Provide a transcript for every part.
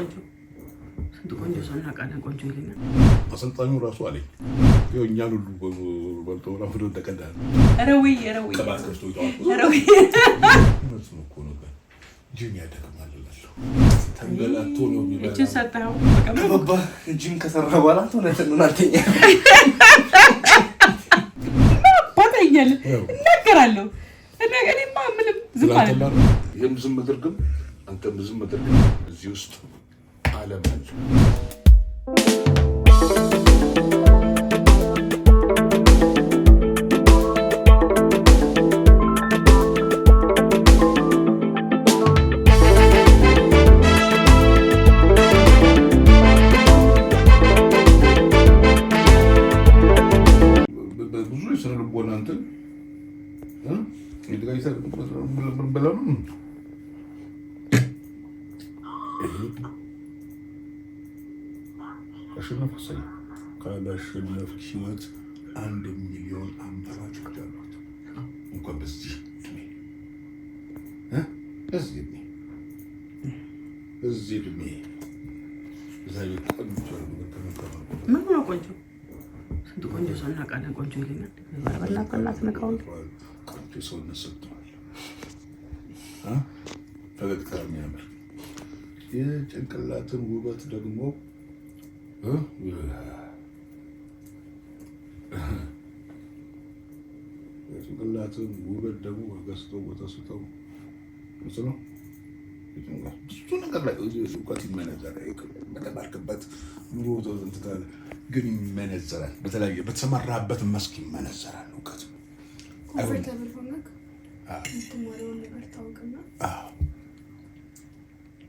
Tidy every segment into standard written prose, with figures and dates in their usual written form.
ቆንጆ ስንት ቆንጆ ሰው እናውቃለን። ቆንጆ ይለኛል አሰልጣኙ ራሱ አለኝ። ይኸው እኛን ሁሉ በልቶ ራፍዶ ተቀዳለ። ኧረ ወይ ከባት ከፍቶ ይተዋል። ኧረ ወይ እነሱ እኮ ነው ጂም ያደክማል እላለሁ። ተንገላቶ ነው የሚበላ። እቺ ሰጣው ባባ ጂም ከሰራ በኋላ ተነተን አልተኛ ባታኛል እናገራለሁ እና እኔማ ምንም ዝም አለ ይሄም ዝም መድርግም አንተም ዝም መድርግም እዚህ ውስጥ ዓለም አለ። ብዙ የስነ ልቦና እንትን ይድጋይታ ብለው አሸነፍ ሰይ ካላሸነፍ ህይወት 1 ሚሊዮን አማራጭ አሉት። እንኳን በዚህ እድሜ ዛሬ ቆንጆ ምን ነው ቆንጆ ስንት ቆንጆ ሰው እናውቃለን። ቆንጆ ይለኛል በእናትህ ነካው ቆንጆ ሰው ነሰጥቷል። ፈገግታ የሚያምር የጭንቅላትን ውበት ደግሞ የጭንቅላትን ውበት ደግሞ ገዝተው ቦታ ስተው ነው ብዙ ነገር ላይ እውቀት ይመነዘራል። በተማርክበት ኑሮ ትንትታል ግን ይመነዘራል። በተለያየ በተሰማራበት መስክ ይመነዘራል። እውቀት ኮንፈርታብል ሆነክ የምትማሪውን ነገር ታውቅና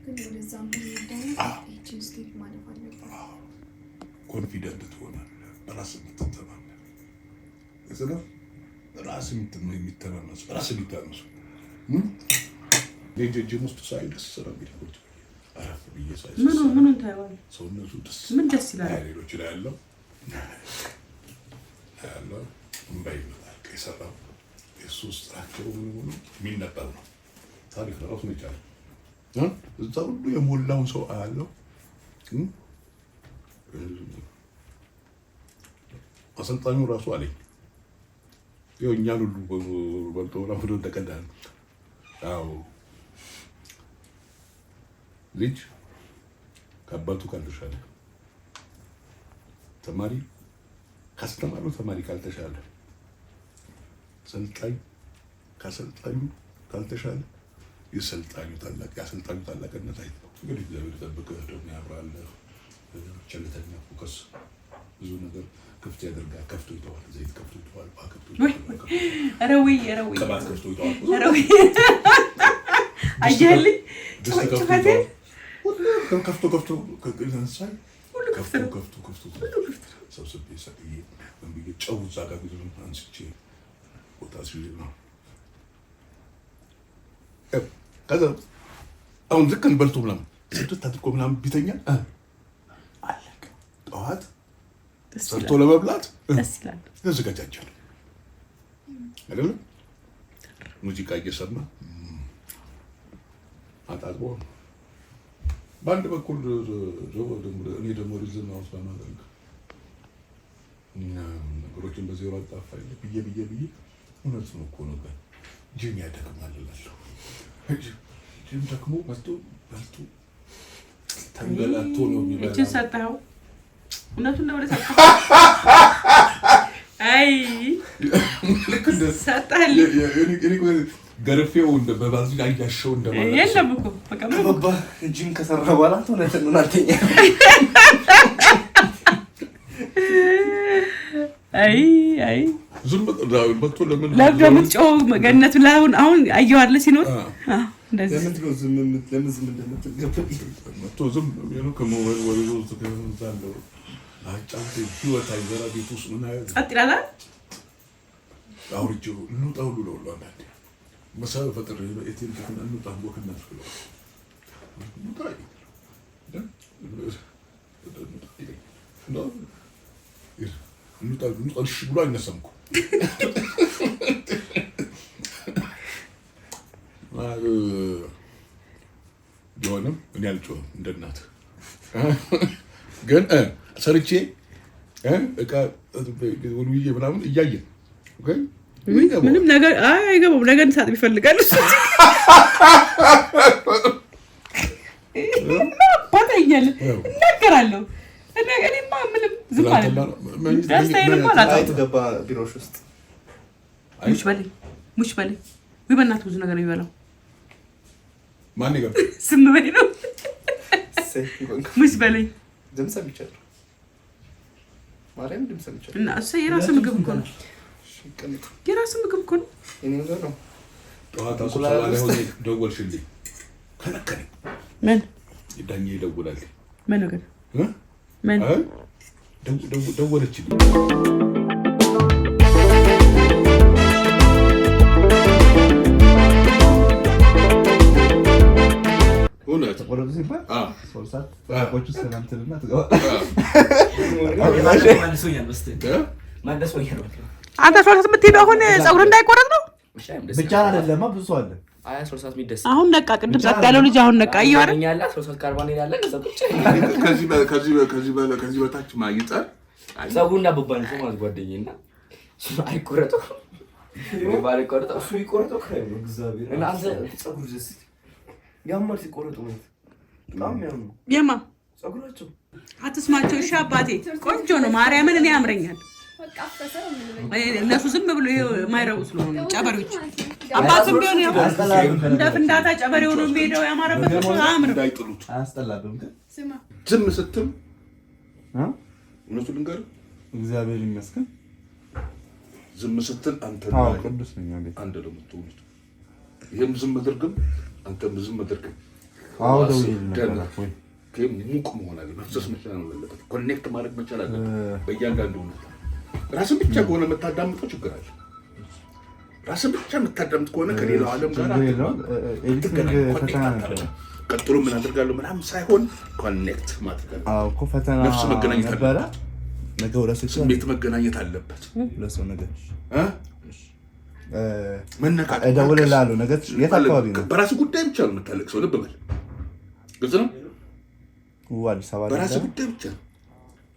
ግን ወደዛም ደግሞ ስቴፕ ማለፍ አለበት። ኮንፊደንት ትሆናለህ። በራስህ የምትተማመን በራስህ የሚተማመን በራስህ የሚታመሱ ጅም ውስጥ ሳይ ደስ ነው የሚል አረፍ ብዬ ሳይ ምኑን ታየዋለህ? ሰውነቱ ምን ደስ ይላል። ሌሎች ላይ ያለው እምባ ይመጣል። የሰራው የእሱ ስራቸው ሙሉ የሚነበብ ነው። ታሪክ ራሱ ነው ይቻላል። እዛ ሁሉ የሞላውን ሰው አያለው። አሰልጣኙ ራሱ አለኝ። ይኸው እኛን ሁሉ በልቶ ራፍዶ ተቀዳለ። አዎ ልጅ ከአባቱ ካልተሻለ፣ ተማሪ ካስተማሩ ተማሪ ካልተሻለ፣ ሰልጣኝ ካሰልጣኙ ካልተሻለ የአሰልጣኙ ታላቅነት አይተው እንግዲህ እግዚአብሔር ይጠብቅህ። ደግሞ ያብራልህ። ቸልተኛ ፎከስ ብዙ ነገር ክፍት ያደርጋል። ከፍቶ ይተዋል። ዘይት ከፍቶ ይተዋል። ከፍቶ ይተዋል። ኧረ ወይ ከባት ከፍቶ ይተዋል። ኧረ ወይ አየህልኝ ጭፈቴ ከፍቶ ከግንሳይ ከፍቶ ሰብስቤ ሰጥዬ እንብዬ ጨው እዛ ጋር ብዙ አንስቼ ቦታ ሲል ነው። ከዛ አሁን ዝክን በልቶ ምናምን ስድስት አድርጎ ምናምን ቢተኛ አለቀ። ጠዋት ሰርቶ ለመብላት ደስ ይላል። ተዘጋጃጃል አይደለም። ሙዚቃ እየሰማ አጣጥቦ በአንድ በኩል እኔ ደግሞ ሪዝም አውስ በማድረግ ነገሮችን በዚህ ወጣ ፋይል ብዬ እውነት ነው እኮ ነው። ጂም ያደክማል እላለሁ። ጂም ደግሞ በልቶ ተንገላቶ ነው የሚበላ። እቺ ሰጣው እውነቱን ነው ወደ አይ ልክ እንደ ሰጣል ገርፌው እንደ በባዝጋ ያያሸው እንደማለት የለም እኮ በቃ ባባ ጂም ከሰራ በኋላ ተነተን አልተኛ አይ ዝም በቃ ለምን ለምትጮህ ገነቱ ላሁን አሁን አየዋለ ሲኖር እንደዚህ ለምን ዝም እንደምትገባ ዝም ነው ከሞባይል ወሬ ተከታተለው አጫውቴ ህይወት አይዘራ ቤት ውስጥ ምን አይደል ጸጥ ይላል። አውርጄው እንውጣው ነው አንዳንዴ መሳብ ፈጥሬ በኤቲኤም ከሆነ እንውጣው ወክና ነው ሙታይ እንውጣው እሺ ብሎ አይነሳም እኮ ቢሆንም እኔ አልጮህም እንደ እናት ግን ሰርቼ እቃ ወልውዬ ምናምን እያየን ምንም ነገር አይገባም። ነገር እንሳጥብ ይፈልጋል እሱ ባታኛለ እናገራለሁ። እኔማ ምንም ዝም ማለት ነው። ደስታዬን ማለት ገባ ቢሮሽ ውስጥ ሙሽ በለኝ ወይ በእናትህ ብዙ ነገር የሚበላው ማን ይገባ ስም በለኝ ነው። ሙሽ በለኝ ድምፅ ብቻለሁ ማርያም ድምፅ ብቻለሁ እና እሱ የራስህ ምግብ እኮ ነው። የራስህ ምግብ እኮ ነው። እኔ ነው ጠዋት ስብሰባ ላይ ሆኜ ደወልሽልኝ ከነከነኝ። ምን ዳኜ ይደውላል ምን ነገር ምን ደወለችልኝ። እውነት ወረዱ ሲባል ሶልሳት ቆጭ ሰላም ትልና አንተ ሶልሳት የምትሄደው አሁን ፀጉር እንዳይቆረጥ ነው ብቻ አይደለም ብዙ ሰው አለ። አሁን ነቃ። ቅድም ጸጥ ያለው ልጅ አሁን ነቃ። ከዚህ በታች ማይጣል ፀጉሩና በባን ሰው ማዝጓደኝና አይቆረጠው ባለ ቆረጠው እሱ ይቆረጠው ከይው እግዚአብሔር እና አንተ ፀጉር ደስ ያማር ሲቆረጡ ነው በጣም ያምሩ የማ ፀጉራቸው አትስማቸው። እሺ አባቴ ቆንጆ ነው። ማርያምን እኔ ያምረኛል። እነሱ ዝም ብሎ የማይረቡ ስለሆነ ጨበሬዎች አባቱም ቢሆን እንደ ፍንዳታ ጨበሬው ነው የሚሄደው። ያማረበት ነው አያምርም። እንዳይጥሉት አያስጠላብም። ግን ዝም ስትል እነሱ ልንገርህ እግዚአብሔር ይመስገን ዝም ስትል አንተ ቅዱስ ነኝ አንተ ደግሞ ትውልድ ይሄም ዝም አድርግም አንተም ዝም አድርግም። ሙቅ መሆን አለ መፍሰስ መቻል አለበት። ኮኔክት ማድረግ መቻል አለበት። በእያንዳንዱ ራስን ብቻ ከሆነ የምታዳምጠው ችግር አለ። ራስን ብቻ የምታዳምጥ ከሆነ ከሌላው ዓለም ጋር ቀጥሎ ምን አድርጋለሁ ምናምን ሳይሆን ኮኔክት ማድረግ እኮ ፈተና ነፍስ መገናኘት ነበረ። ነገ ወራስ ስሜት መገናኘት አለበት። ለሰው ነገር መነካት እደውልልሃለሁ። ነገ የት አካባቢ ነው? በራስ ጉዳይ ብቻ ነው የምታለቅሰው። ልብ በል ግልጽ ነው። አዲስ አበባ በራስ ጉዳይ ብቻ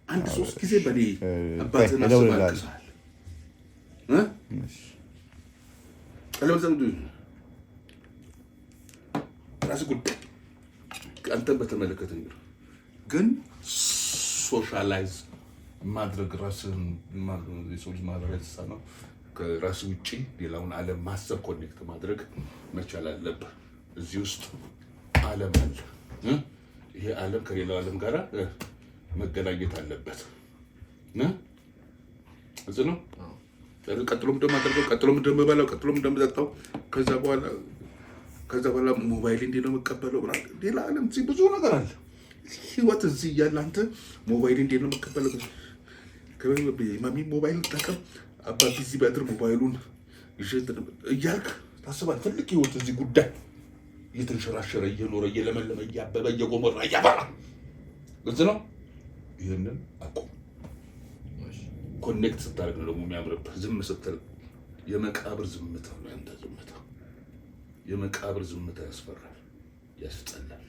አንድ 3 ጊዜ በኔ አባትን አስባልከሳል ራስ ጉዳይ አንተን በተመለከተ ግን ሶሻላይዝ ማድረግ ራስን የሰው ማድረግ ነው። ከራስ ውጪ ሌላውን ዓለም ማሰብ ኮኔክት ማድረግ መቻል አለብህ። እዚህ ውስጥ ዓለም አለ። ይሄ ዓለም ከሌላው ዓለም ጋር መገናኘት አለበት። እዚህ ነው። ቀጥሎም እንደማደርገው ቀጥሎም እንደምበላው ቀጥሎም እንደምጠጣው ከዛ በኋላ ሞባይል እንዴ ነው መቀበለው ብላ ሌላ ዓለም እዚህ ብዙ ነገር አለ። ህይወት እዚህ እያለ አንተ ሞባይል እንዴ ነው መቀበለው ማሚ ሞባይል ተጠቀም አባቢ እዚህ በድር ሞባይሉን እያልክ ታስባለህ። ትልቅ ህይወት እዚህ ጉዳይ እየተንሸራሸረ እየኖረ እየለመለመ እያበበ እየጎመራ እያበራ ግልጽ ነው። ይህንን አቁም። ኮኔክት ስታደርግ ነው ደግሞ የሚያምርብህ። ዝም ስትል የመቃብር ዝምታ ነው ያንተ ዝምታ። የመቃብር ዝምታ ያስፈራል፣ ያስጠላል።